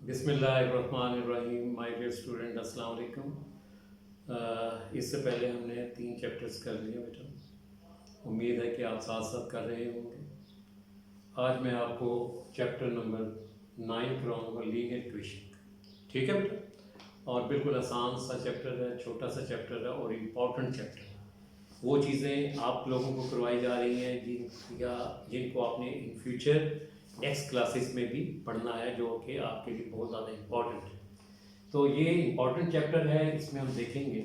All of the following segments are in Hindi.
बिस्मिल्लाहिर्रहमानिर्रहीम। माय डियर स्टूडेंट, अस्सलाम वालेकुम। इससे पहले हमने 3 चैप्टर्स कर लिए बेटा। उम्मीद है कि आप साथ साथ कर रहे होंगे। आज मैं आपको चैप्टर नंबर 9 कराऊंगा, लीनियर इक्वेशन। ठीक है बेटा। और बिल्कुल आसान सा चैप्टर है, छोटा सा चैप्टर है और इम्पॉर्टेंट चैप्टर है। वो चीज़ें आप लोगों को करवाई जा रही हैं जिनको आपने इन फ्यूचर नेक्स्ट क्लासेस में भी पढ़ना है, जो कि आपके लिए बहुत ज़्यादा इम्पॉर्टेंट है। तो ये इम्पॉर्टेंट चैप्टर है। इसमें हम देखेंगे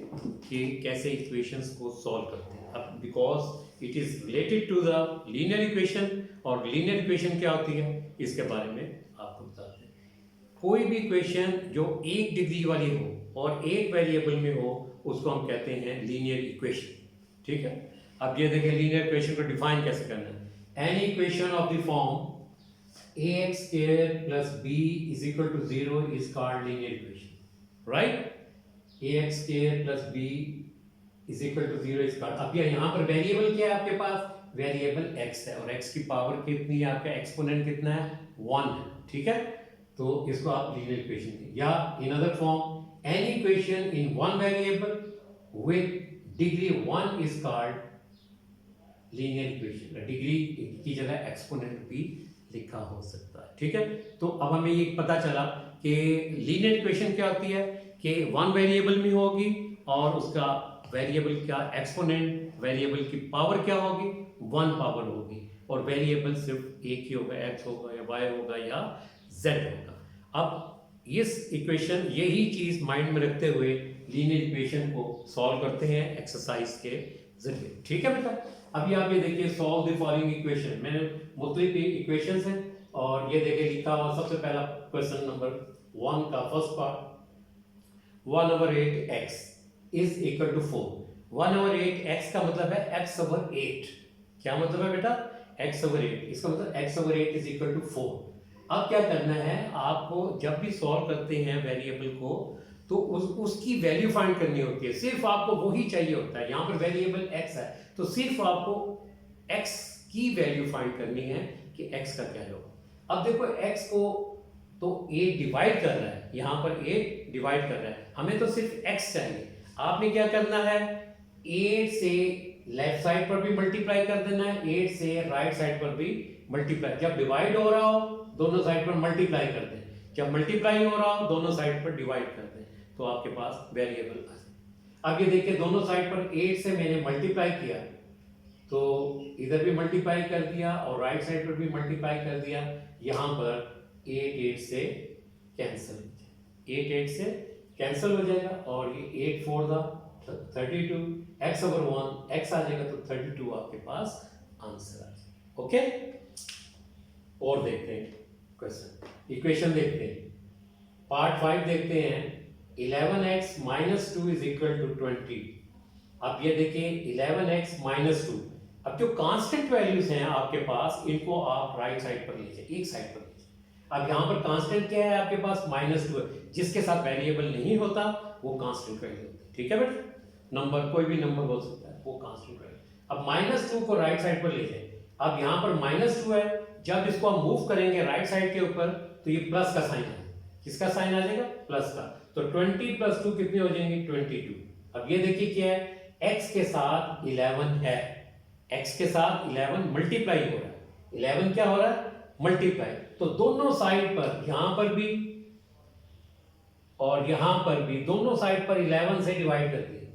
कि कैसे इक्वेशंस को सॉल्व करते हैं। अब because it is related to the linear equation, और लीनियर इक्वेशन क्या होती है इसके बारे में आपको बताते हैं। कोई भी इक्वेशन जो एक डिग्री वाली हो और एक वेरिएबल में हो, उसको हम कहते हैं लीनियर इक्वेशन। ठीक है। अब ये देखिए, लीनियर इक्वेशन को डिफाइन कैसे करना है। Any equation of the form ax square plus b is equal to 0 is called linear equation, right? ax square plus b is equal to 0 is called। अब यहाँ पर वेरिएबल क्या है आपके पास? वेरिएबल x है, और x की पावर कितनी है? आपका एक्सपोनेंट कितना है? 1 है। ठीक है। तो इसको आप लीनियर इक्वेशन कहें, या in other form any equation in one variable with degree 1 is called linear equation. Degree की जगह एक्सपोनेंट भी लिखा हो सकता है। ठीक है। तो अब हमें ये पता चला कि लीनियर इक्वेशन क्या होती है कि वन वेरिएबल में होगी और उसका वेरिएबल क्या, एक्सपोनेंट, वेरिएबल की पावर क्या होगी? 1 पावर होगी, और वेरिएबल सिर्फ एक ही होगा, x होगा या y होगा या z होगा। अब इस इक्वेशन, यही चीज माइंड में रखते हुए लीनियर इक्वेशन को सॉल्व करते हैं एक्सरसाइज के जरिए। ठीक है बेटा। अभी आप ये देखिए, सॉल्व द फॉलोइंग इक्वेशन। मैंने मुख्तलिफ इक्वेशंस हैं, और ये देखिए लिखा हुआ सबसे पहला क्वेश्चन नंबर 1 का first part, 1/8x is equal to 4। 1/8x का मतलब है x/8। क्या मतलब है बेटा? x/8। इसका मतलब x/8 इज इक्वल टू 4। अब क्या करना है आपको, जब भी सॉल्व करते हैं वेरिएबल को, तो उसकी वैल्यू फाइंड करनी होती है। सिर्फ आपको वही चाहिए होता है। यहाँ पर वेरिएबल x है, तो सिर्फ आपको x की वैल्यू फाइंड करनी है कि x का क्या होगा। अब देखो, x को तो 8 डिवाइड कर रहा है, यहाँ पर 8 डिवाइड कर रहा है, हमें तो सिर्फ x चाहिए। आपने क्या करना है, 8 से लेफ्ट साइड पर भी मल्टीप्लाई कर देना है, 8 से राइट साइड पर भी मल्टीप्लाई। जब डिवाइड हो रहा हो दोनों साइड पर मल्टीप्लाई कर दें, जब मल्टीप्लाई हो रहा हो दोनों साइड पर डिवाइड कर दें, तो आपके पास वेरिएबल आ जाए। अब ये देखिए, दोनों साइड पर 8 से मैंने मल्टीप्लाई किया, तो इधर भी मल्टीप्लाई कर दिया और राइट साइड पर भी मल्टीप्लाई कर दिया। यहां पर 8 8 से कैंसिल, 8 8 से कैंसिल हो जाएगा, और ये 8 4 दा 32, x/1 x आ जाएगा, तो 32 आपके पास आंसर आ जाएगा। ओके। और देखते हैं क्वेश्चन, इक्वेशन देखते हैं। पार्ट 5 देखते हैं। 11x - 2 is equal to 20। अब ये देखिए, 11x - 2। अब जो कांस्टेंट वैल्यूज हैं आपके पास, इनको आप राइट साइड पर लीजिए, एक साइड पर लीजिए। अब यहाँ पर कांस्टेंट क्या है आपके पास? -2 है। जिसके साथ वेरिएबल नहीं होता वो कांस्टेंट वैल्यू होता है। ठीक है बेटा। नंबर, कोई भी नंबर हो सकता है, वो कांस्टेंट वैल्यू। अब -2 को राइट साइड पर लीजिए। अब यहाँ पर -2 है, जब इसको हम मूव करेंगे राइट साइड के ऊपर, तो ये प्लस का साइन आएगा। किसका साइन आ जाएगा? प्लस का। तो 20 + 2 कितनी हो जाएंगी? 22। अब ये देखिए क्या है, x के साथ 11 है, x के साथ 11 मल्टीप्लाई हो रहा है। 11 क्या हो रहा है? मल्टीप्लाई। तो दोनों साइड पर, यहां पर भी और यहां पर भी, दोनों साइड पर 11 से डिवाइड कर दिया।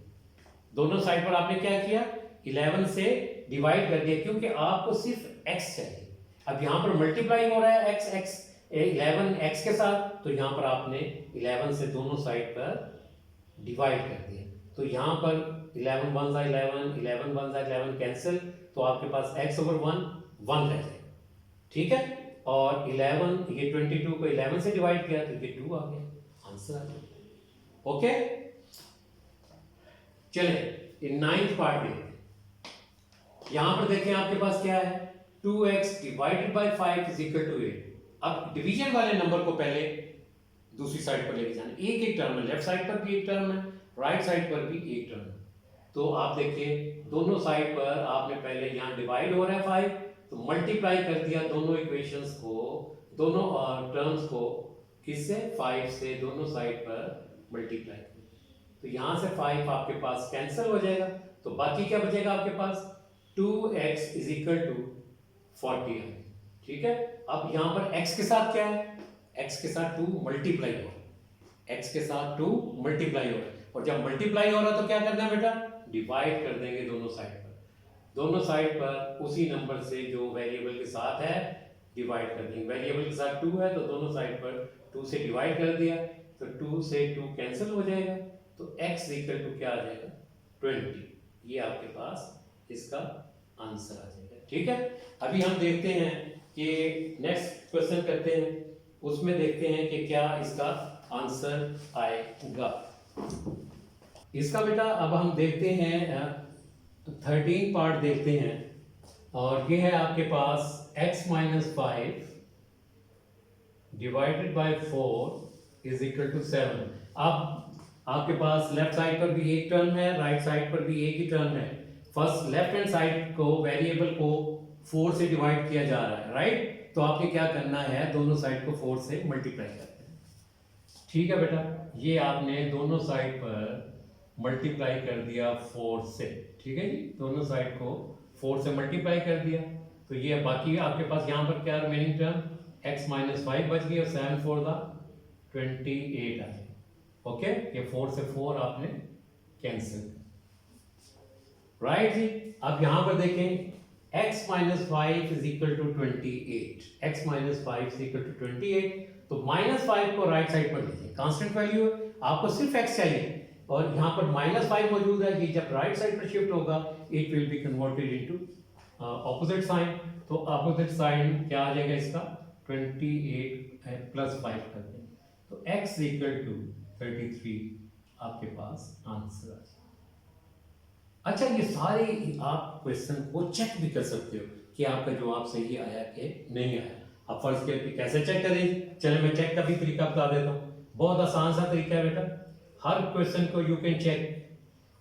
दोनों साइड पर आपने क्या किया? 11 से डिवाइड कर दिया, क्योंकि आपको सिर्फ x चाहिए। अब यहां पर मल्टीप्लाई हो रहा है x 11 x के साथ, तो यहां पर आपने 11 से दोनों साइड पर डिवाइड कर दिया। तो यहां पर 11 1 सा 11, 11 1 सा 11 कैंसिल, तो आपके पास x/1 1 रह जाएगा। ठीक है। और 11, ये 22 को 11 से डिवाइड किया, तो ये 2 आ गया, आंसर आ गया। ओके। चले, ये 9th पार्ट देखते। यहां पर देखें आपके पास क्या है, 2x / 5 इज इक्वल टू 8। अब डिवीजन वाले नंबर को पहले दूसरी साइड पर लेके जाना। एक एक टर्म है, लेफ्ट साइड पर भी एक टर्म है, राइट साइड पर भी एक टर्म है। तो आप देखिए, दोनों साइड पर आपने पहले यहां डिवाइड हो रहा है 5, तो मल्टीप्लाई कर दिया दोनों इक्वेशंस को, दोनों टर्म्स को किससे? 5 से दोनों साइड पर मल्टीप्लाई करें, तो यहाँ से 5 आपके पास कैंसिल हो जाएगा, तो बाकी क्या बचेगा आपके पास? 2x is equal to 40। ठीक है, अब यहाँ पर x के साथ क्या है? x के साथ 2 मल्टीप्लाई हो रहा है, x के साथ 2 मल्टीप्लाई हो रहा है, और जब मल्टीप्लाई हो रहा है तो क्या करना है बेटा? डिवाइड कर देंगे दोनों साइड पर, दोनों साइड पर उसी नंबर से जो वेरिएबल के साथ है डिवाइड कर देंगे। वेरिएबल के साथ 2 है तो दोनों साइड पर 2 से डिवाइड कर दिया, तो 2 से 2 कैंसिल हो जाएगा, तो x इक्वल टू क्या आ जाएगा? 20। ये आपके पास इसका आंसर आ जाएगा। ठीक है, अभी हम देखते हैं कि नेक्स्ट क्वेश्चन करते हैं, उसमें देखते हैं कि क्या इसका आंसर आएगा। इसका बेटा अब हम देखते हैं 13 पार्ट देखते हैं, और ये है आपके पास x minus 5 divided by 4 is equal to 7। अब आपके पास लेफ्ट साइड पर भी एक टर्म है, राइट साइड पर भी एक ही टर्म है। फर्स्ट लेफ्ट हैंड साइड को वेरिएबल को 4 से डिवाइड किया जा रहा है, राइट? तो आपने क्या करना है? दोनों साइड को 4 से मल्टीप्लाई करते हैं। ठीक है बेटा, ये आपने दोनों साइड पर मल्टीप्लाई कर दिया 4 से। ठीक है जी, दोनों साइड को 4 से मल्टीप्लाई कर दिया, तो ये बाकी आपके पास यहाँ पर क्या रिमेनिंग टर्म? x माइनस 5 बच गई, और 7 4 द 28 आ गई। ओके, ये 4 से 4 आपने कैंसिल, राइट जी। अब यहां पर देखें x minus 5 is equal to 28, x minus 5 is equal to 28, तो माइनस 5 को राइट साइड पर लीजिए, कांस्टेंट वैल्यू है, आपको सिर्फ x चाहिए, और यहां पर माइनस 5 मौजूद है, ये जब राइट साइड पर शिफ्ट होगा it will be converted into opposite sign, तो ऑपोजिट साइन क्या आ जाएगा इसका? 28 प्लस 5 कर दें, तो x इक्वल टू 33 आपके पास आंसर आ जाएगा। अच्छा, ये सारे आप क्वेश्चन को चेक भी कर सकते हो कि आपका जवाब सही आया कि नहीं आया। आप फर्ज करके कैसे चेक करें? चलो मैं चेक का भी तरीका बता देता हूँ, बहुत आसान सा तरीका है बेटा, हर क्वेश्चन को यू कैन चेक।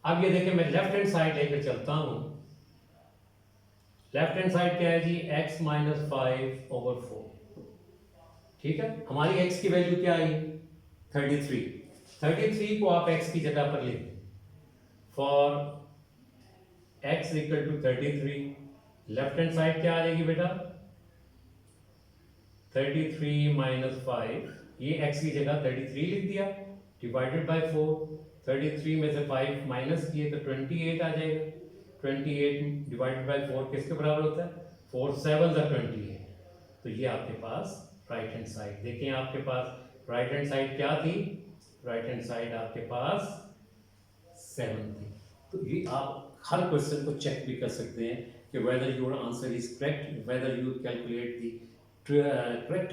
अब ये देखिए, मैं लेफ्ट हैंड साइड लेकर चलता हूँ, लेफ्ट हैंड साइड क्या है जी? x minus 5 over 4। ठीक है, हमारी x की वैल्यू क्या आई? 33। 33 को आप x की जगह पर लिखें, for x equal to 33, left hand side क्या आ जाएगी बेटा? 33 माइनस 5, ये x की जगह 33 लिख दिया, डिवाइडेड बाय 4, 33 में से 5 माइनस किए तो 28 आ जाएगा, 28 डिवाइडेड बाय 4 किसके बराबर होता है? 4 7 ज़ा 28, तो ये आपके पास राइट हैंड साइड। देखिए आपके पास राइट हैंड साइड क्या थी? राइट हैंड साइड आपके पास 7 थी। तो ये आप हर क्वेश्चन को चेक भी कर सकते हैं कि whether your answer is correct, whether you calculate the correct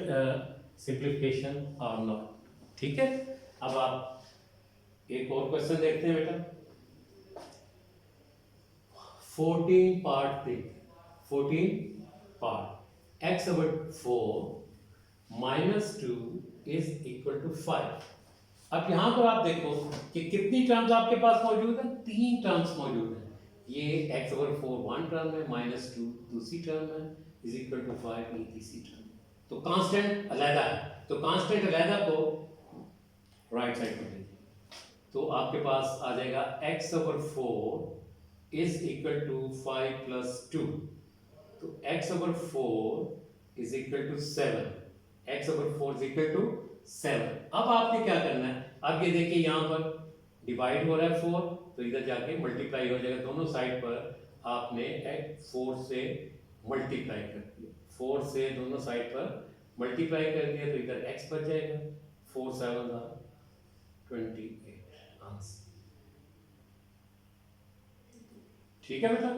simplification और नॉट। ठीक है, अब आप एक और क्वेश्चन देखते हैं बेटा, 14 पार्ट देखते हैं, 14 part, x over 4 minus 2 is equal to 5। अब यहां पर आप देखो कि कितनी टर्म्स आपके पास मौजूद है? 3 टर्म्स मौजूद है। ये x over 4 वन टर्म है, माइनस 2 दूसरी टर्म है, इज इक्वल टू 5 ये तीसरी टर्म है, तो कांस्टेंट अलग है, तो कांस्टेंट अलग को राइट साइड पर लीजिए, तो आपके पास आ जाएगा x over 4 is equal to 5 plus 2, तो x over 4 is equal to 7, x over 4 is equal to 7। अब आपने क्या करना है? अब ये देखिए यहाँ पर डिवाइड हो रहा है 4, तो इधर जाके मल्टीप्लाई हो जाएगा, दोनों साइड पर आपने 4 से मल्टीप्लाई कर दिया, 4 से दोनों साइड पर मल्टीप्लाई कर दिया, तो इधर x बच जाएगा, 4 7 28 आंसर। ठीक है बेटा,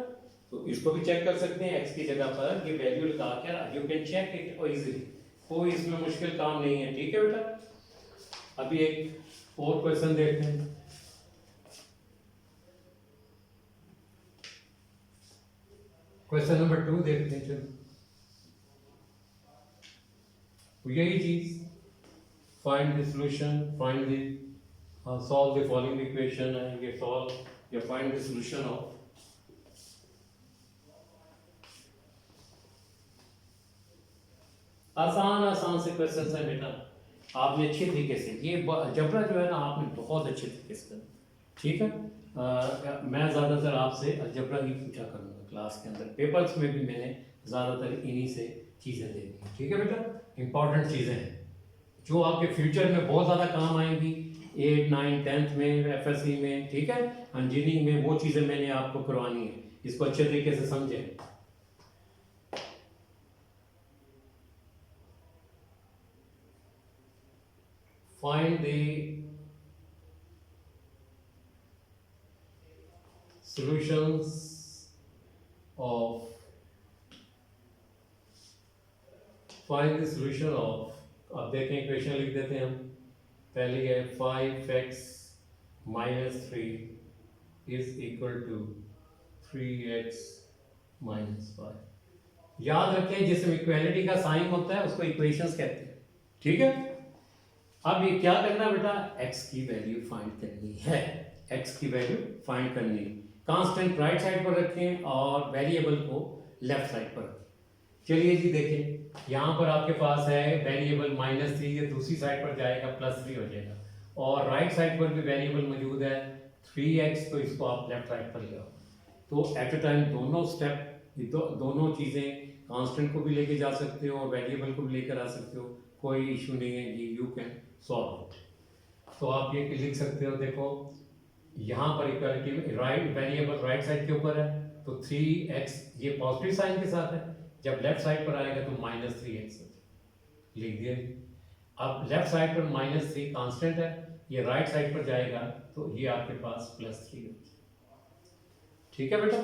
तो इसको भी चेक कर सकते हैं, x की जगह पर ये वैल्यू लगा कर you can check it easily, कोई इसमें मुश्किल काम नहीं है। ठीक है बेटा, अभी एक और क्वेश्चन देखते हैं, क्वेश्चन नंबर 2 देखते हैं। चलो यही चीज, find the solution, find the solve the following equation है, ये सॉल्व या फाइंड द सॉल्यूशन ऑफ आसान आसान से क्वेश्चन है बेटा, आपने अच्छे तरीके से ये अलजेब्रा जो है ना आपने बहुत अच्छे तरीके से करना, ठीक है। मैं ज़्यादातर आपसे अलजेब्रा ही पूछा करूँगा क्लास के अंदर, पेपर्स में भी मैंने ज़्यादातर इन्हीं से चीज़ें देनी है, ठीक है बेटा। इंपॉर्टेंट चीज़ें हैं जो आपके फ्यूचर में बहुत ज़्यादा काम आएंगी, 8, 9, 10th में, एफएससी में, ठीक है, इंजीनियरिंग में, वो चीज़ें मैंने आपको करवानी है, इसको अच्छे तरीके से समझें। Find the solutions of find the solution of, अब देखें इक्वेशन लिख देते हैं हम। पहली है 5x minus 3 is equal to 3x minus 5। याद रखें जिसमें इक्वेलिटी का साइन होता है उसको इक्वेशंस कहते हैं, ठीक है। अब ये क्या करना है बेटा, x की वैल्यू फाइंड करनी है, x की वैल्यू फाइंड करनी है। कांस्टेंट राइट साइड पर रखें और वेरिएबल को लेफ्ट साइड पर रखें। चलिए जी देखें, यहाँ पर आपके पास है वेरिएबल -3, ये दूसरी साइड पर जाएगा +3 हो जाएगा, और राइट साइड पर भी वेरिएबल मौजूद है 3x, तो इसको आप लेफ्ट साइड पर ले आओ। तो एट अ टाइम दोनों स्टेप, दोनों चीज़ें, कांस्टेंट को भी लेके जा सकते हो और वेरिएबल को भी लेकर आ सकते हो, कोई इशू नहीं है जी, यू कैन सॉल्व इट। तो आप ये लिख सकते हो, देखो यहाँ पर इक्वालिटी में राइट वेरिएबल राइट साइड के ऊपर है तो 3x ये पॉजिटिव साइन के साथ है, जब लेफ्ट साइड पर आएगा तो -3x लिख दिया। अब लेफ्ट साइड पर -3 कांस्टेंट है, ये राइट साइड पर जाएगा तो ये आपके पास +3 है, ठीक है बेटा।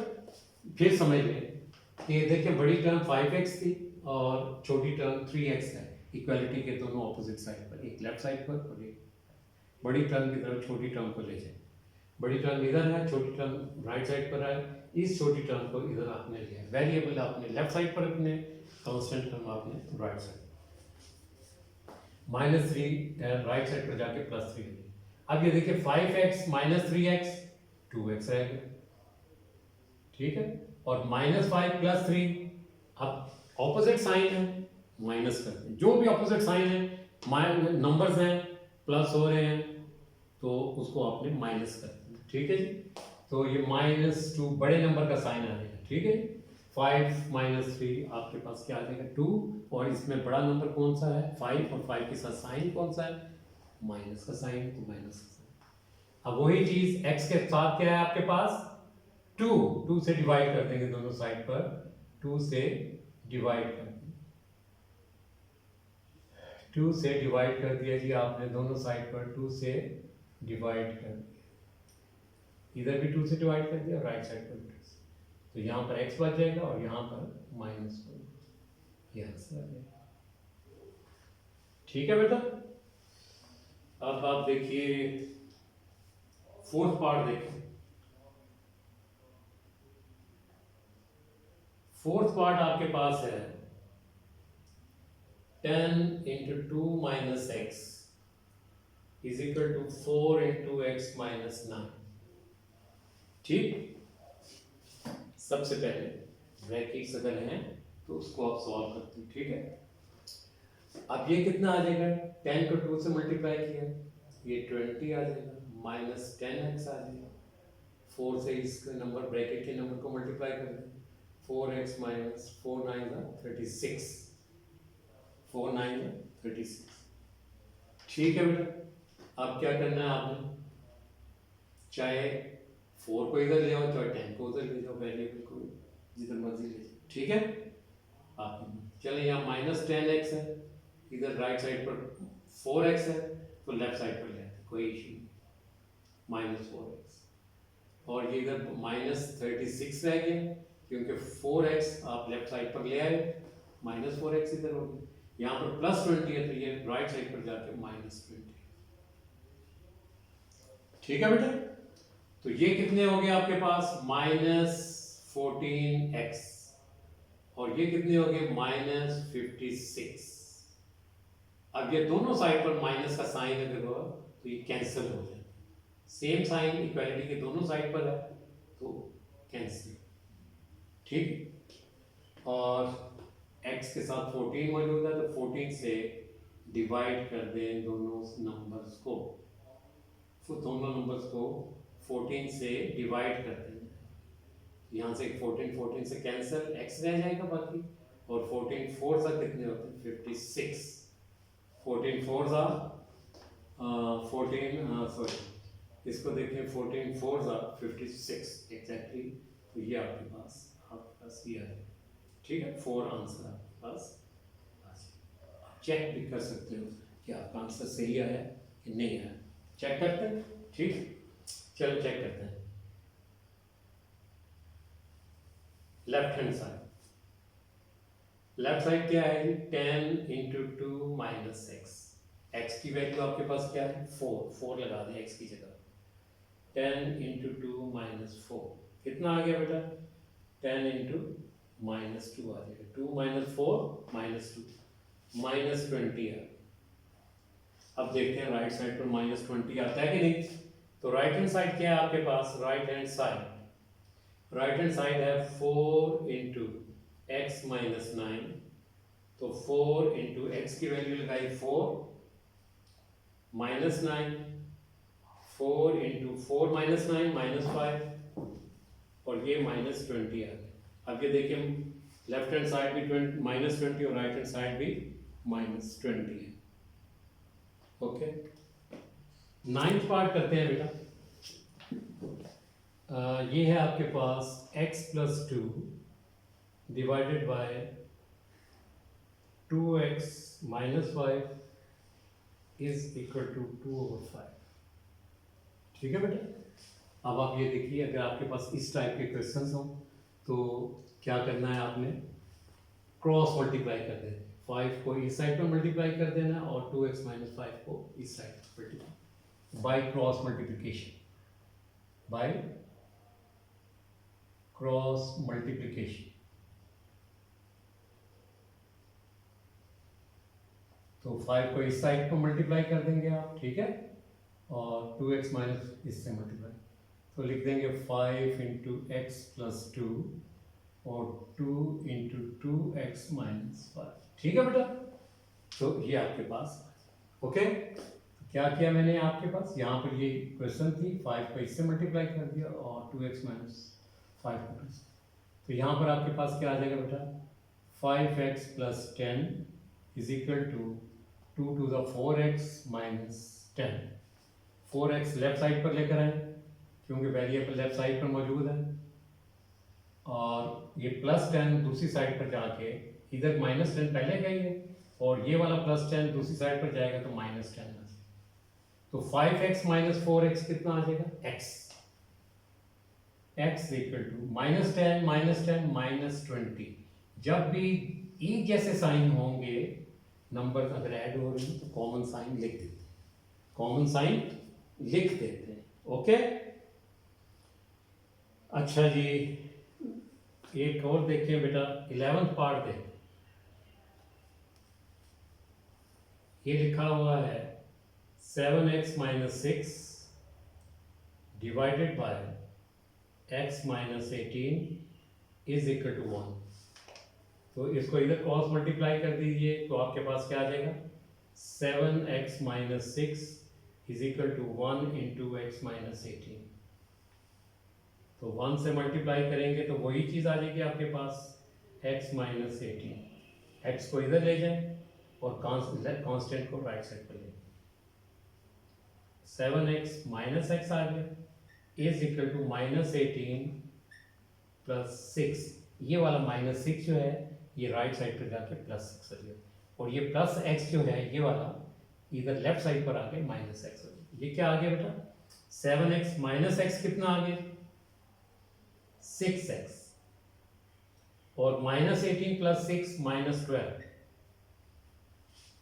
फिर समझ लें कि देखिए बड़ी टर्म 5x थी और छोटी टर्म 3x है, इक्वालिटी के दोनों ऑपोजिट साइड पर, एक लेफ्ट साइड पर और एक बड़ी टर्म की तरफ छोटी टर्म को ले जाए। बड़ी टर्म इधर है, छोटी टर्म राइट साइड पर है, इस छोटी टर्म को इधर आपने लिया, वेरिएबल आपने लेफ्ट साइड पर रखने, कांस्टेंट टर्म आपने राइट साइड, -3 राइट साइड पर जाके +3। अब ये देखिए 5x -3x 2x रहेगा, ठीक है, और -5 + 3, अब ऑपोजिट साइन है, माइनस करते हैं, जो भी ऑपोजिट साइन है, नंबर्स हैं प्लस हो रहे हैं तो उसको आपने माइनस करते हैं, ठीक है जी। तो ये -2 बड़े नंबर का साइन आ जाएगा, ठीक है। 5 - 3 आपके पास क्या आ जाएगा 2, और इसमें बड़ा नंबर कौन सा है 5, और 5 के साथ साइन कौन सा है, माइनस का साइन, तो माइनस का साइन। अब वही चीज x के साथ क्या है आपके पास 2 से डिवाइड कर देंगे दोनों साइड पर, 2 से डिवाइड कर 2 से डिवाइड कर दिया जी आपने दोनों साइड पर, 2 से डिवाइड कर दिया, इधर भी 2 से डिवाइड कर दिया, राइट साइड पर 2 से, तो यहाँ पर x बच जाएगा और यहाँ पर -1, यहाँ से आ जाएगा, ठीक है बेटा। अब आप देखिए फोर्थ पार्ट देखें। फोर्थ पार्ट आपके पास है 10 × 2 - x is equal to 4 × x - 9, ठीक। सबसे पहले ब्रैकेट्स अगर हैं तो उसको आप सॉल्व करते हैं, ठीक है। अब ये कितना आ जाएगा, 10 को 2 से मल्टीप्लाई किया, ये 20 आ जाएगा, -10x आ जाएगा, 4 से इसके नंबर ब्रैकेट के नंबर को मल्टीप्लाई कर दें, 4x - 4 9 36, 4 9 36, ठीक है बेटा। अब क्या करना है आपने, चाहे 4 को इधर ले आओ, चाहे 10 को उधर ले जाओ, वेरिएबल को जिधर मर्जी ले जाओ, ठीक है। आप चले यहाँ -10x है, इधर राइट साइड पर 4x है तो लेफ्ट साइड पर ले आते, कोई इशू नहीं, -4x, और ये इधर -36 रह गया क्योंकि 4x आप लेफ्ट साइड पर ले आए, -4x इधर हो गया, यहाँ पर +20 है तो ये राइट साइड पर जाके -20, ठीक है बेटा। तो ये कितने हो गए आपके पास -14x, और ये कितने हो गए -56। अब ये दोनों साइड पर माइनस का साइन अगर हो तो ये कैंसिल हो जाए, सेम साइन इक्वालिटी के दोनों साइड पर है तो कैंसिल, ठीक। और x के साथ 14 मौजूद है तो 14 से डिवाइड कर दें दोनों नंबर्स को, तो दोनों नंबर्स को 14 से डिवाइड कर दें। यहाँ से 14 से कैंसिल, x रह जाएगा बाकी, और 14 4 सा कितने होते हैं 56। 14 4 सा 14 सॉरी इसको देखें 14 4 सा 56 एग्जैक्टली। तो ये आपके पास ये है, ठीक है। 4 आंसर आपके पास। चेक भी कर सकते हो कि आपका आंसर सही आया कि नहीं आया, चेक करते हैं, ठीक। चलो चेक करते हैं। Left hand side, left side क्या है जी 10 इंटू 2 माइनस एक्स। एक्स की वैल्यू आपके पास क्या है 4 लगा दें एक्स की जगह। 10 इंटू 2 माइनस 4 कितना आ गया बेटा 10 इंटू माइनस 2 आ जाएगा। 2 माइनस 4 माइनस 2 माइनस 20 है। अब देखते हैं राइट साइड पर माइनस 20 आता है कि नहीं। तो राइट हैंड साइड क्या है आपके पास, राइट हैंड साइड है 4 इंटू एक्स माइनस 9। तो 4 इंटू एक्स की वैल्यू लगाई 4 माइनस 9, 4 इंटू 4 माइनस 9 माइनस 5, और ये माइनस 20 आ गया। अब ये देखिए लेफ्ट हैंड साइड भी माइनस 20 और राइट हैंड साइड भी माइनस 20 है। ओके, 9th पार्ट करते हैं बेटा। ये है आपके पास x plus 2 divided by 2x minus 5 is equal to 2/5। ठीक है बेटा। अब आप ये देखिए, अगर आपके पास इस टाइप के क्वेश्चंस हो तो क्या करना है आपने, क्रॉस मल्टीप्लाई कर देना। 5 को इस साइड पर मल्टीप्लाई कर देना और 2x माइनस 5 को इस साइड पर multiply by cross multiplication, by cross multiplication. तो 5 को इस साइड पर मल्टीप्लाई कर देंगे आप, ठीक है, और 2x माइनस इससे मल्टीप्लाई, तो लिख देंगे 5 इंटू एक्स प्लस 2 और 2 इंटू 2x माइनस 5। ठीक है बेटा। तो ये आपके पास ओके। क्या किया मैंने आपके पास, यहाँ पर ये क्वेश्चन थी, 5 को इससे मल्टीप्लाई कर दिया और 2x माइनस 5 को, तो यहाँ पर आपके पास क्या आ जाएगा बेटा 5x plus 10 is equal to 2 to the 4x minus 10। 4x left side पर लेकर आए क्योंकि वेरिएबल लेफ्ट साइड पर मौजूद है, और ये प्लस 10 दूसरी साइड पर जाके, इधर माइनस 10 पहले गई है और ये वाला प्लस 10 दूसरी साइड पर जाएगा तो माइनस 10। तो 5x माइनस 4x कितना आ जाएगा x equal to minus 10 minus 20। जब भी ई जैसे साइन होंगे नंबर अगर ऐड हो रही है तो कॉमन साइन लिख देते हैं, कॉमन साइन लिख देते हैं। ओके, अच्छा जी, एक और देखिए बेटा, 11th पार्ट देखें। ये लिखा हुआ है 7x minus 6 divided by x minus 18 is equal to 1। तो इसको इधर क्रॉस मल्टीप्लाई कर दीजिए तो आपके पास क्या आ जाएगा 7x minus 6 is equal to 1 into x minus 18। तो 1 से मल्टीप्लाई करेंगे तो वही चीज़ आ जाएगी आपके पास x माइनस 18। x को इधर ले जाएं और कांस्टेंट को राइट साइड पर ले, 7x माइनस x आ गया is equal to minus 18 plus 6। ये वाला माइनस 6 जो है ये राइट साइड पर जाके प्लस 6 हो गया, और ये प्लस x जो है ये वाला इधर लेफ्ट साइड पर आके माइनस x हो गया। ये क्या आ गया बेटा 7x माइनस x कितना आ गया 6x, और माइनस 18 प्लस 6 माइनस 12।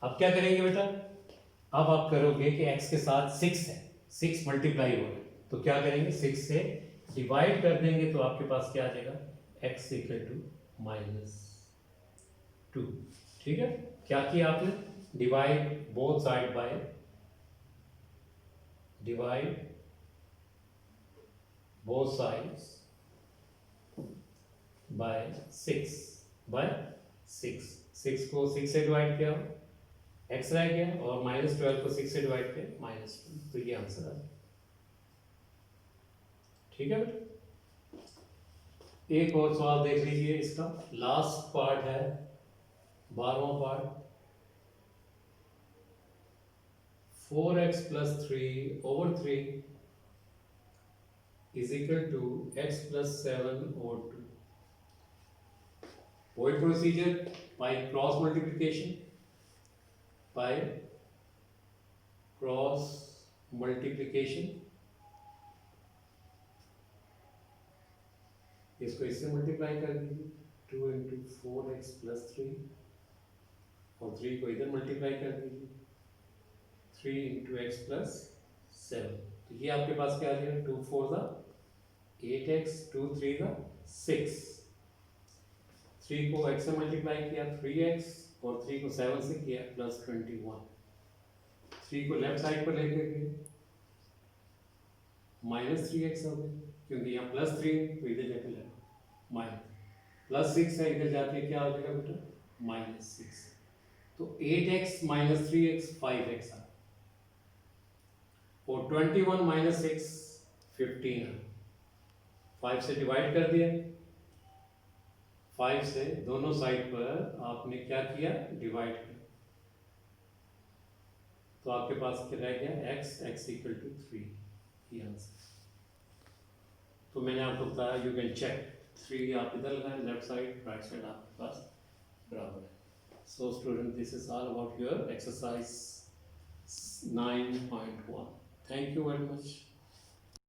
अब क्या करेंगे बेटा, अब आप करोगे कि x के साथ 6 है, 6 मल्टीप्लाई हो, तो क्या करेंगे 6 से डिवाइड कर देंगे तो आपके पास क्या आ जाएगा x इक्वल टू माइनस 2। ठीक है, क्या किया आपने, divide both side by, divide both sides by 6 को 6 से डिवाइड किया x रह गया और -12 को 6 से डिवाइड किया -2, तो ये आंसर आ गया। ठीक है बेटा, एक और सवाल देख लीजिए, इसका लास्ट पार्ट है, 12वां part. 4x + 3/3 is equal to x + 7/2. Void procedure by cross multiplication. By cross multiplication, इसको इससे मल्टीप्लाई कर दीजिए, 2 × 4x + 3 और 3 को इधर मल्टीप्लाई कर दीजिए, 3 × x + 7। तो ये आपके पास क्या आ जाएगा, 2 4 = 8x, 2 3 = 6। 3 को x से मल्टीप्लाई किया 3x और 3 को 7 से किया +21। 3 को लेफ्ट साइड पर लेकर गए -3x हो गया, क्योंकि यहाँ +3 तो इधर जाके लेना +6 है, इधर जाके क्या हो जाएगा बेटा, -6। तो 8x - 3x 5x आ, और 21 - 6 15 है। 5 से डिवाइड कर दिया, 5 से दोनों साइड पर आपने क्या किया, डिवाइड किया, तो आपके पास क्या रह गया, x = 3, ये आंसर। तो मैंने आपको बताया, यू कैन चेक, 3 आप इधर लगाएं, लेफ्ट साइड, राइट साइड आपके पास बराबर है। So student, this is all about your exercise 9.1। Thank you very much.